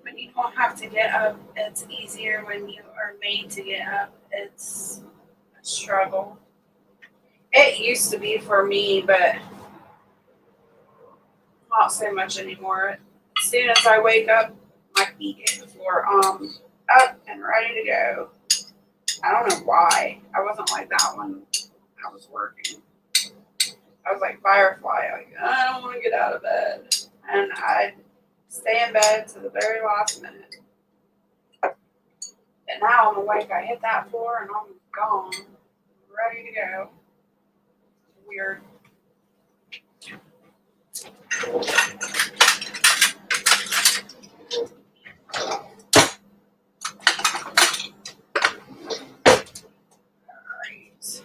When you don't have to get up, it's easier. When you are made to get up, it's a struggle. It used to be for me, but not so much anymore. As soon as I wake up, my feet hit the floor. Up and ready to go. I don't know why. I wasn't like that when I was working. I was like Firefly. Like, I don't want to get out of bed. And I'd stay in bed to the very last minute. And now I'm awake. I hit that floor and I'm gone. Ready to go. Weird. Alright.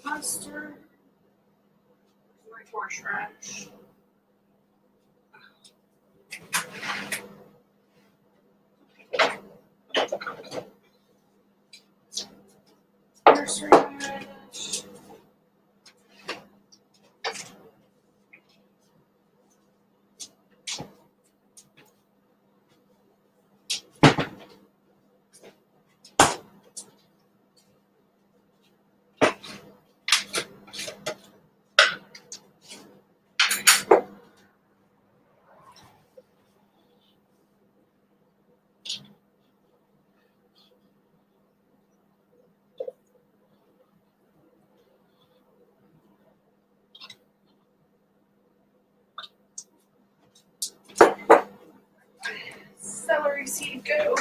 Mustard. My horseradish. Horseradish. Celery seed go.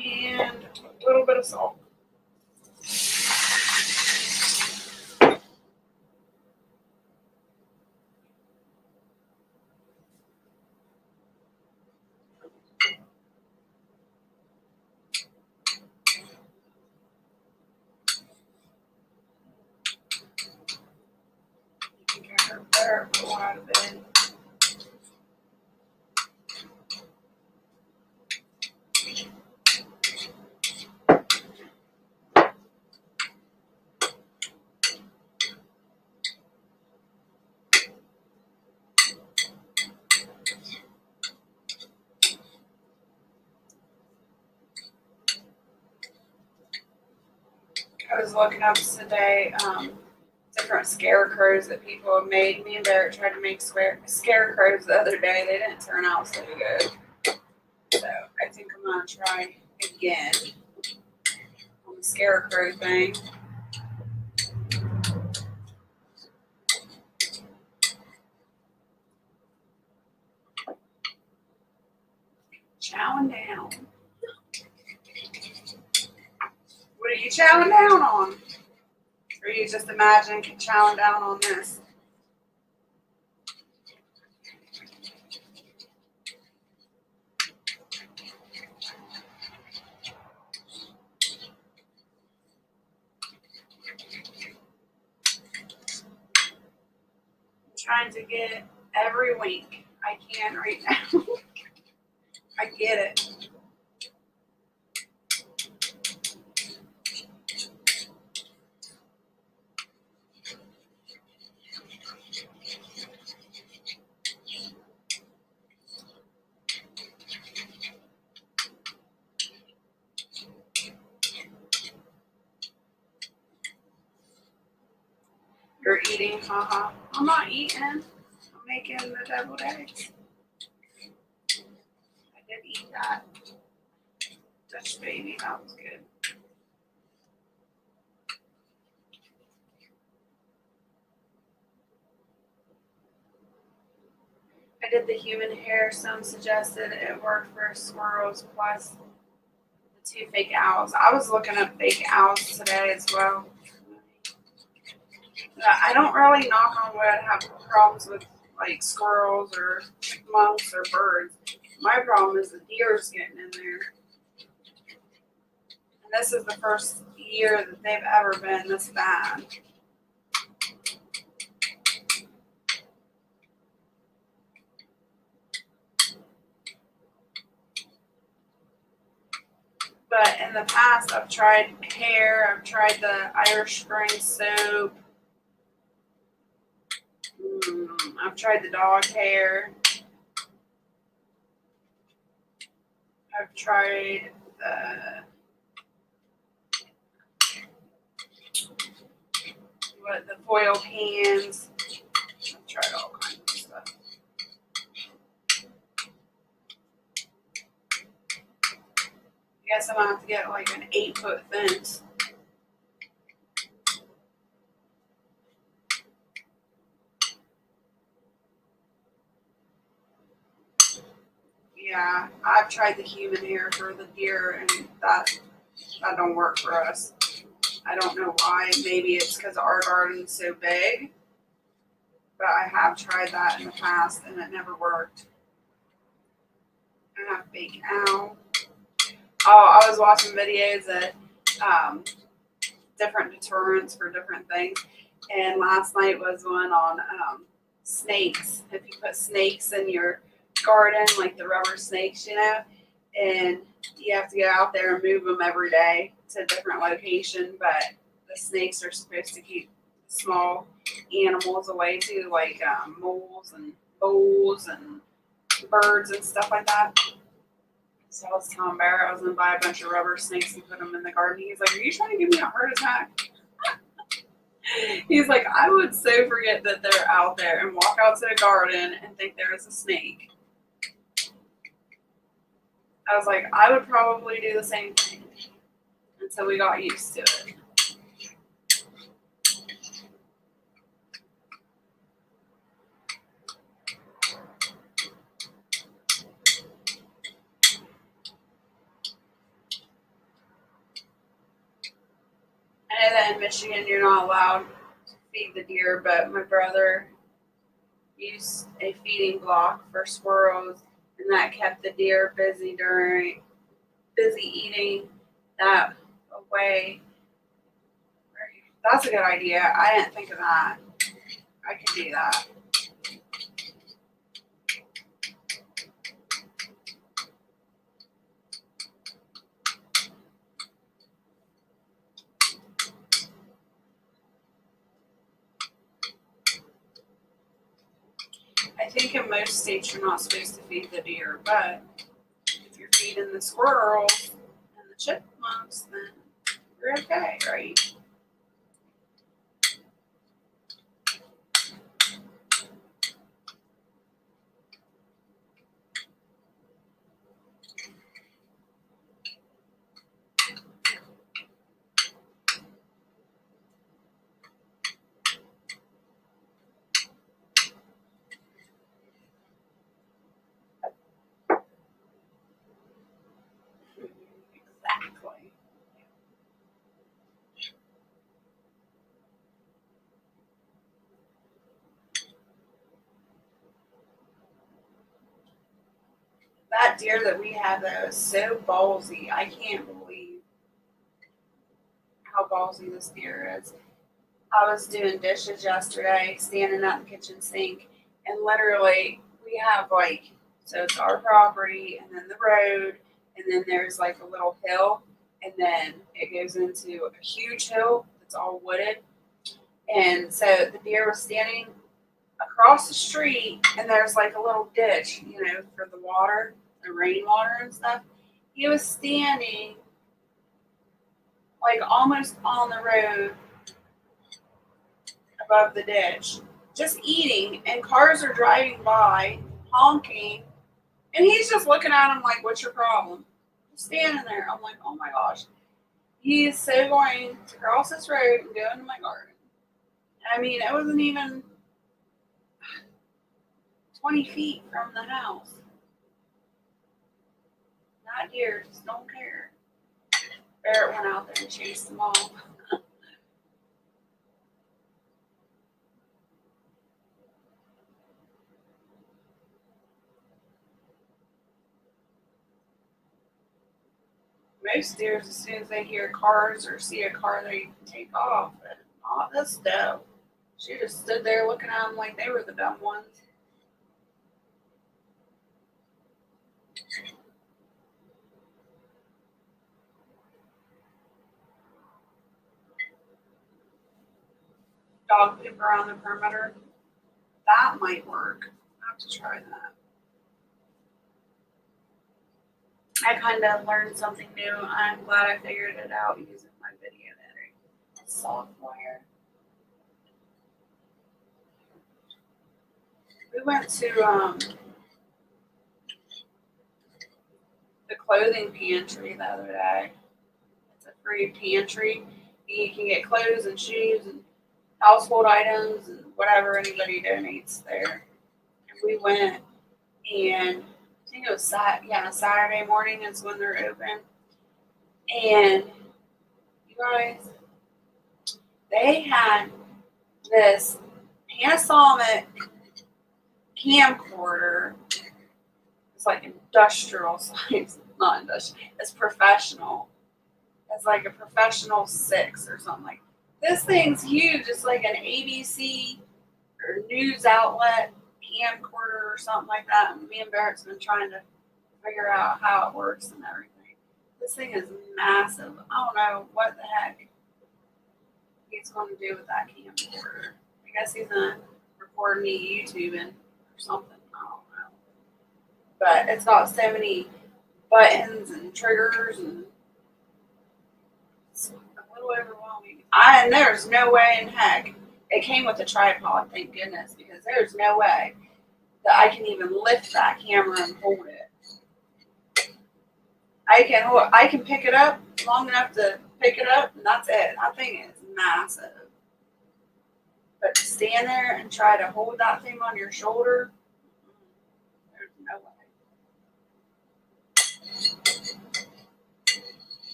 And a little bit of salt. out of bed. I was looking up today different scarecrows that people have made. Me and Barrett tried to make scarecrows the other day. They didn't turn out so good. So I think I'm going to try again on the scarecrow thing. Chowing down. What are you chowing down on? Or you just imagine chowing down on this? I'm trying to get every wink I can right now. I get it. You're eating, haha. I'm not eating. I'm making the deviled eggs. I did eat that. Dutch baby, that was good. I did the human hair. Some suggested it worked for squirrels plus the 2 fake owls. I was looking up fake owls today as well. I don't really, knock on wood, have problems with like squirrels or chipmunks or birds. My problem is the deer's getting in there. And this is the first year that they've ever been this bad. But in the past, I've tried hair, I've tried the Irish Spring soap, I've tried the dog hair, I've tried the foil pans, I've tried all kinds of stuff. I guess I'm gonna have to get like an 8-foot fence. Yeah, I've tried the human hair for the deer, and that don't work for us. I don't know why. Maybe it's because our garden's so big, but I have tried that in the past, and it never worked. I have fake owl. Oh, I was watching videos of different deterrents for different things, and last night was one on snakes. If you put snakes in your garden, like the rubber snakes, and you have to go out there and move them every day to a different location, but the snakes are supposed to keep small animals away too, like moles and voles and birds and stuff like that. So I was telling Barrett I was going to buy a bunch of rubber snakes and put them in the garden. He's like, are you trying to give me a heart attack? He's like, I would so forget that they're out there and walk out to the garden and think there is a snake. I was like, I would probably do the same thing until we got used to it. I know that in Michigan you're not allowed to feed the deer, but my brother used a feeding block for squirrels, and that kept the deer busy eating that away. That's a good idea. I didn't think of that. I could do that. I think in most states you're not supposed to feed the deer, but if you're feeding the squirrels and the chipmunks, then you're okay, right? Exactly. That deer that we have though is so ballsy. I can't believe how ballsy this deer is. I was doing dishes yesterday, standing at the kitchen sink, and literally we have like, so it's our property and then the road, and then there's like a little hill, and then it goes into a huge hill that's all wooded. And so the deer was standing across the street, and there's like a little ditch, for the water, the rainwater and stuff. He was standing like almost on the road above the ditch, just eating, and cars are driving by, honking, and he's just looking at him like, "What's your problem?" Just standing there. I'm like, "Oh my gosh, he is so going to cross this road and go into my garden." I mean, it wasn't even 20 feet from the house. That deer just don't care. Barrett went out there and chased them all. Most deers, as soon as they hear cars or see a car, they take off. But not this doe. She just stood there looking at them like they were the dumb ones. Dog poop around the perimeter. That might work. I have to try that. I kind of learned something new. I'm glad I figured it out using my video editing software. We went to the clothing pantry the other day. It's a free pantry. You can get clothes and shoes and household items and whatever anybody donates there. And we went, and I think it was Saturday morning is when they're open. And you guys, they had this Panasonic camcorder. It's like industrial size, not industrial. It's professional. It's like a professional 6 or something like. This thing's huge. It's like an ABC or news outlet camcorder or something like that. And me and Barrett's been trying to figure out how it works and everything. This thing is massive. I don't know what the heck he's going to do with that camcorder. I guess he's gonna record me YouTubing or something. I don't know. But it's got so many buttons and triggers, and it's a little overwhelming. And there's no way in heck it came with a tripod, thank goodness, because there's no way that I can even lift that camera and hold it. I can pick it up long enough to pick it up, and that's it. That thing is massive. But to stand there and try to hold that thing on your shoulder, there's no way.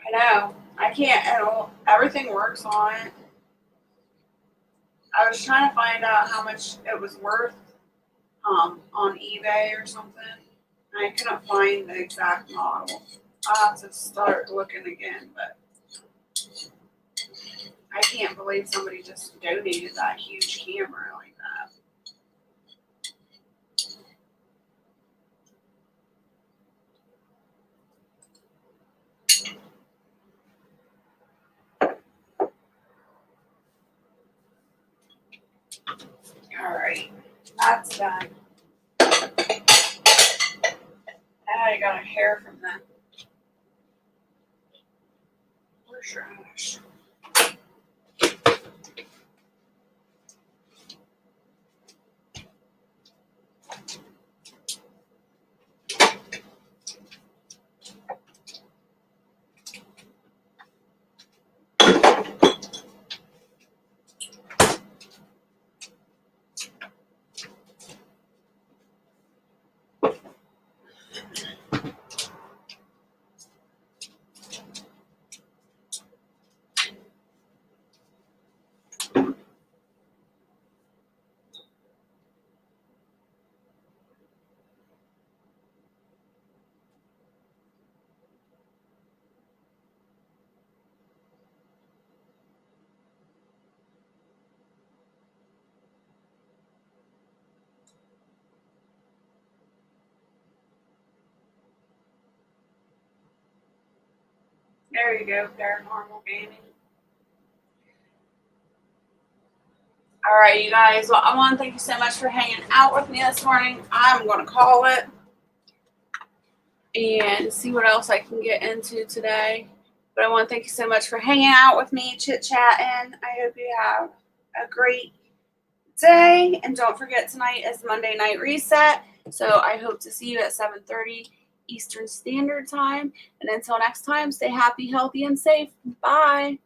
I know. I can't. Everything works on it. I was trying to find out how much it was worth on eBay or something. And I couldn't find the exact model. I'll have to start looking again, but I can't believe somebody just donated that huge camera like that. Alright, that's done. I got a hair from that. Where's your ash? There you go, paranormal gaming. All right, you guys. Well, I want to thank you so much for hanging out with me this morning. I'm going to call it and see what else I can get into today. But I want to thank you so much for hanging out with me, chit-chatting. I hope you have a great day. And don't forget, tonight is Monday Night Reset. So I hope to see you at 7:30 Eastern Standard Time. And until next time, stay happy, healthy, and safe. Bye.